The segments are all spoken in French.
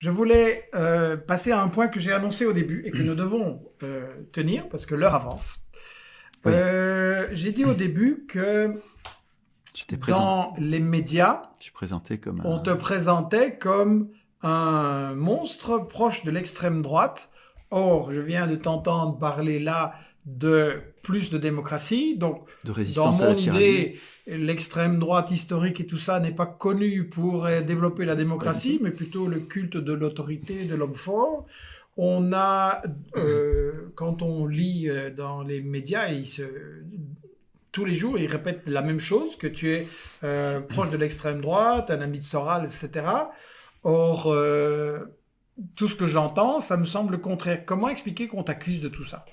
Je voulais passer à un point que j'ai annoncé au début et que nous devons tenir parce que l'heure avance. Oui. J'ai dit au début que dans les médias, on te présentait comme un monstre proche de l'extrême droite. Or, je viens de t'entendre parler là de plus de démocratie. Donc, de résistance dans à la mon tyrannie. idée, l'extrême droite historique et tout ça n'est pas connu pour développer la démocratie, mais plutôt le culte de l'autorité, de l'homme fort. On a, quand on lit dans les médias, tous les jours, ils répètent la même chose, que tu es proche de l'extrême droite, un ami de Soral, etc. Or, tout ce que j'entends, ça me semble le contraire. Comment expliquer qu'on t'accuse de tout ça ?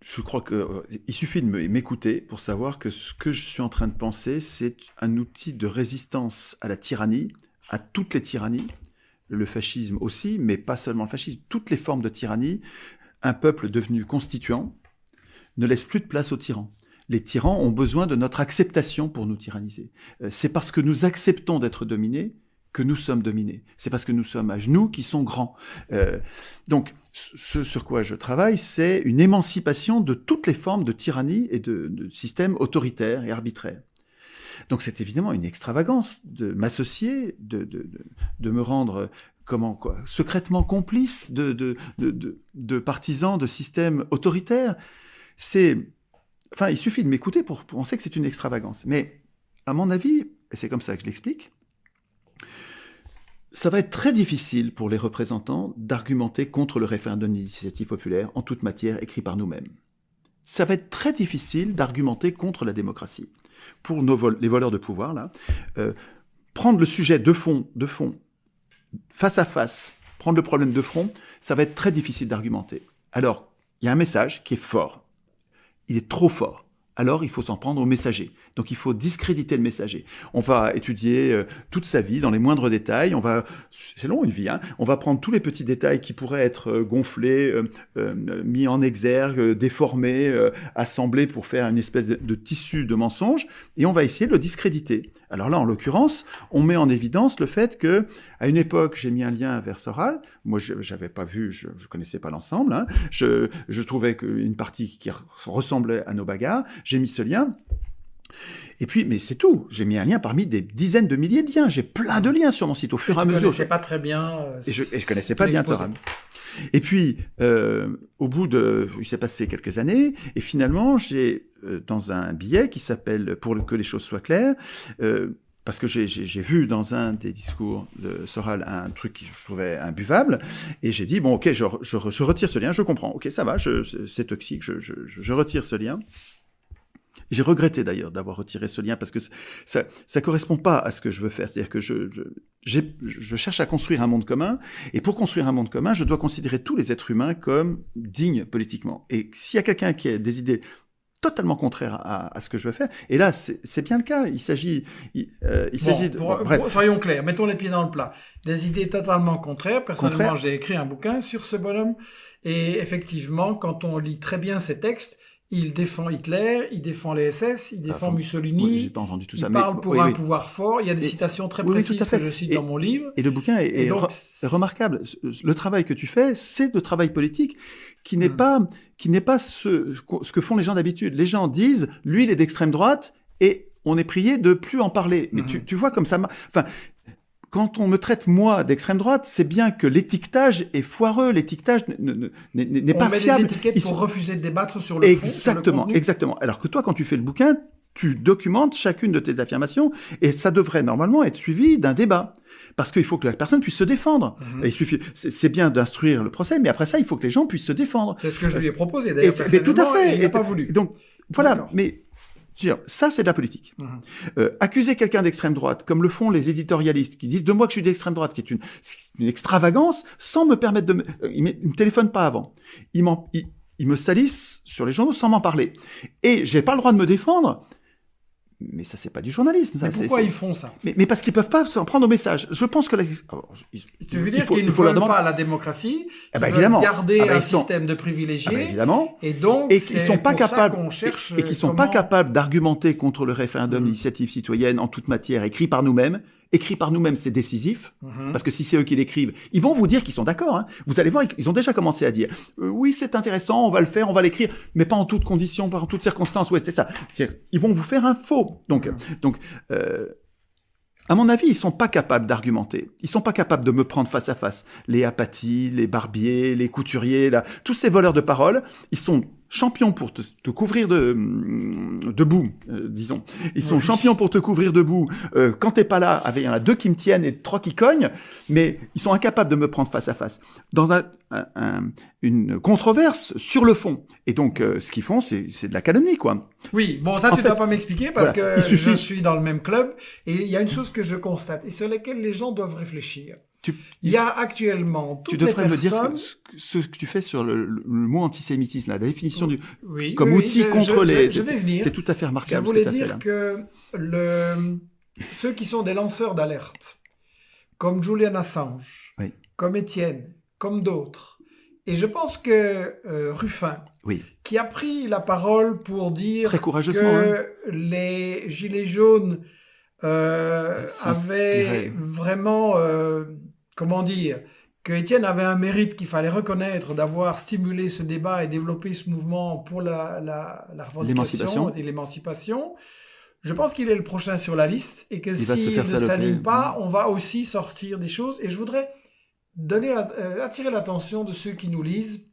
Je crois qu'il suffit de m'écouter pour savoir que ce que je suis en train de penser, c'est un outil de résistance à la tyrannie, à toutes les tyrannies, le fascisme aussi, mais pas seulement le fascisme, toutes les formes de tyrannie. Un peuple devenu constituant ne laisse plus de place aux tyrans. Les tyrans ont besoin de notre acceptation pour nous tyranniser. C'est parce que nous acceptons d'être dominés que nous sommes dominés. C'est parce que nous sommes à genoux qui sont grands. Donc, ce sur quoi je travaille, c'est une émancipation de toutes les formes de tyrannie et de systèmes autoritaires et arbitraires. Donc, c'est évidemment une extravagance de m'associer, de me rendre secrètement complice de partisans de systèmes autoritaires. Il suffit de m'écouter pour penser que c'est une extravagance. Mais, à mon avis, et c'est comme ça que je l'explique, ça va être très difficile pour les représentants d'argumenter contre le référendum d'initiative populaire en toute matière écrit par nous-mêmes. Ça va être très difficile d'argumenter contre la démocratie. Pour les voleurs de pouvoir, là, prendre le sujet de fond, face à face, prendre le problème de front, ça va être très difficile d'argumenter. Alors, il y a un message qui est fort. Il est trop fort. Alors il faut s'en prendre au messager. Donc il faut discréditer le messager. On va étudier toute sa vie dans les moindres détails. C'est long une vie, hein. On va prendre tous les petits détails qui pourraient être gonflés, mis en exergue, déformés, assemblés pour faire une espèce de tissu de mensonge, et on va essayer de le discréditer. Alors là, en l'occurrence, on met en évidence le fait que, à une époque, j'ai mis un lien vers Soral. Moi, j'avais pas vu, je connaissais pas l'ensemble, hein. Je trouvais qu'une partie qui ressemblait à nos bagarres. J'ai mis ce lien. Et puis, mais c'est tout. J'ai mis un lien parmi des dizaines de milliers de liens. J'ai plein de liens sur mon site au fur et à mesure. Je ne connaissais pas très bien. Et je connaissais pas bien Soral. Et puis, au bout il s'est passé quelques années, et finalement, j'ai dans un billet qui s'appelle « Pour que les choses soient claires », parce que j'ai vu dans un des discours de Soral un truc que je trouvais imbuvable, et j'ai dit, bon, ok, je retire ce lien, je comprends, ok, ça va, c'est toxique, je retire ce lien. J'ai regretté d'ailleurs d'avoir retiré ce lien parce que ça correspond pas à ce que je veux faire. C'est-à-dire que je cherche à construire un monde commun, et pour construire un monde commun, je dois considérer tous les êtres humains comme dignes politiquement. Et s'il y a quelqu'un qui a des idées totalement contraires à ce que je veux faire, et là c'est bien le cas. Il s'agit soyons clairs, mettons les pieds dans le plat. Des idées totalement contraires. Personnellement, j'ai écrit un bouquin sur ce bonhomme, et effectivement, quand on lit très bien ces textes, il défend Hitler, il défend les SS, il défend Mussolini. Oui, j'ai pas entendu tout ça. Il parle pour un pouvoir fort. Il y a des citations très précises que je cite dans mon livre. Et le bouquin est remarquable. Le travail que tu fais, c'est de travail politique qui n'est pas ce que font les gens d'habitude. Les gens disent, lui, il est d'extrême droite, et on est prié de plus en parler. Mais tu vois comme ça. Enfin. Quand on me traite, moi, d'extrême droite, c'est bien que l'étiquetage est foireux, l'étiquetage n'est pas fiable. On met des étiquettes pour refuser de débattre sur le fond. Exactement. Alors que toi, quand tu fais le bouquin, tu documentes chacune de tes affirmations, et ça devrait normalement être suivi d'un débat. Parce qu'il faut que la personne puisse se défendre. C'est bien d'instruire le procès, mais après ça, il faut que les gens puissent se défendre. C'est ce que je lui ai proposé, d'ailleurs. Mais tout à fait. Il n'a pas voulu. Donc, voilà. Mais ça, c'est de la politique. Accuser quelqu'un d'extrême droite, comme le font les éditorialistes, qui disent de moi que je suis d'extrême droite, qui est une extravagance, sans me permettre de... Ils me téléphonent pas avant. Ils me salissent sur les journaux sans m'en parler. Et j'ai pas le droit de me défendre. Mais ça, c'est pas du journalisme. Mais pourquoi ils font ça ? Mais parce qu'ils peuvent pas s'en prendre au message. Je pense que... Tu veux dire qu'ils ne veulent pas la démocratie, qu'ils veulent garder un système de privilégiés, évidemment. Et donc, qu'ils sont pas capables, qu'on cherche et qui sont pas capables d'argumenter contre le référendum d'initiative citoyenne en toute matière, écrit par nous-mêmes, écrit par nous-mêmes, c'est décisif, parce que si c'est eux qui l'écrivent, ils vont vous dire qu'ils sont d'accord. Hein. Vous allez voir, ils ont déjà commencé à dire oui, c'est intéressant, on va le faire, on va l'écrire, mais pas en toutes conditions, pas en toutes circonstances. Ouais, c'est ça. Ils vont vous faire un faux. Donc, à mon avis, ils sont pas capables d'argumenter. Ils sont pas capables de me prendre face à face. Les Apathy, les Barbier, les Couturier, là, tous ces voleurs de parole, ils sont champions pour te couvrir de boue, disons. Ils sont champions pour te couvrir de boue. Quand t'es pas là, il y en a 2 qui me tiennent et 3 qui cognent, mais ils sont incapables de me prendre face à face. Dans une controverse sur le fond. Et donc, ce qu'ils font, c'est de la calomnie, quoi. Oui, bon, ça, tu dois pas m'expliquer parce que je suis dans le même club et il y a une chose que je constate et sur laquelle les gens doivent réfléchir. Il y a actuellement toutes les personnes... Tu devrais me dire ce que tu fais sur le mot antisémitisme, la définition du comme outil contre les... Je vais venir. C'est tout à fait remarquable. Je voulais dire que ceux qui sont des lanceurs d'alerte, comme Julian Assange, comme Étienne, comme d'autres, et je pense que Ruffin, qui a pris la parole pour dire très courageusement, que les Gilets jaunes avaient vraiment... comment dire, que Étienne avait un mérite qu'il fallait reconnaître d'avoir stimulé ce débat et développé ce mouvement pour la revendication et l'émancipation. Je pense qu'il est le prochain sur la liste et que s'il ne s'aligne pas, on va aussi sortir des choses. Et je voudrais attirer l'attention de ceux qui nous lisent.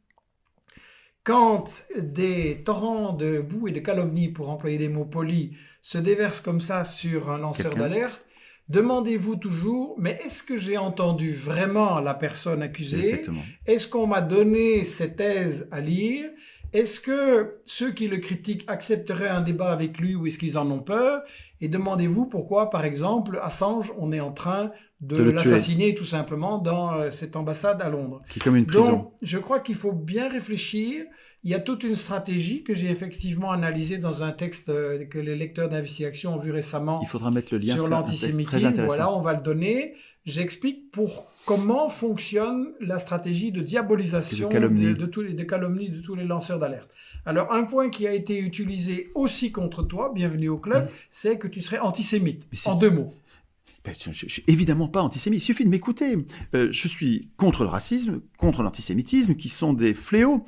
Quand des torrents de boue et de calomnie, pour employer des mots polis, se déversent comme ça sur un lanceur d'alerte, demandez-vous toujours, mais est-ce que j'ai entendu vraiment la personne accusée? Exactement. Est-ce qu'on m'a donné ces thèses à lire? Est-ce que ceux qui le critiquent accepteraient un débat avec lui ou est-ce qu'ils en ont peur? Et demandez-vous pourquoi, par exemple, Assange, on est en train de l'assassiner tout simplement dans cette ambassade à Londres. Qui est comme une prison. Donc, je crois qu'il faut bien réfléchir. Il y a toute une stratégie que j'ai effectivement analysée dans un texte que les lecteurs d'Investigation ont vu récemment. Il faudra mettre le lien sur l'antisémitisme. Voilà, on va le donner. J'explique comment fonctionne la stratégie de diabolisation de calomnie de tous les lanceurs d'alerte. Alors, un point qui a été utilisé aussi contre toi, bienvenue au club, c'est que tu serais antisémite. En 2 mots. Je suis évidemment pas antisémite, il suffit de m'écouter. Je suis contre le racisme, contre l'antisémitisme, qui sont des fléaux.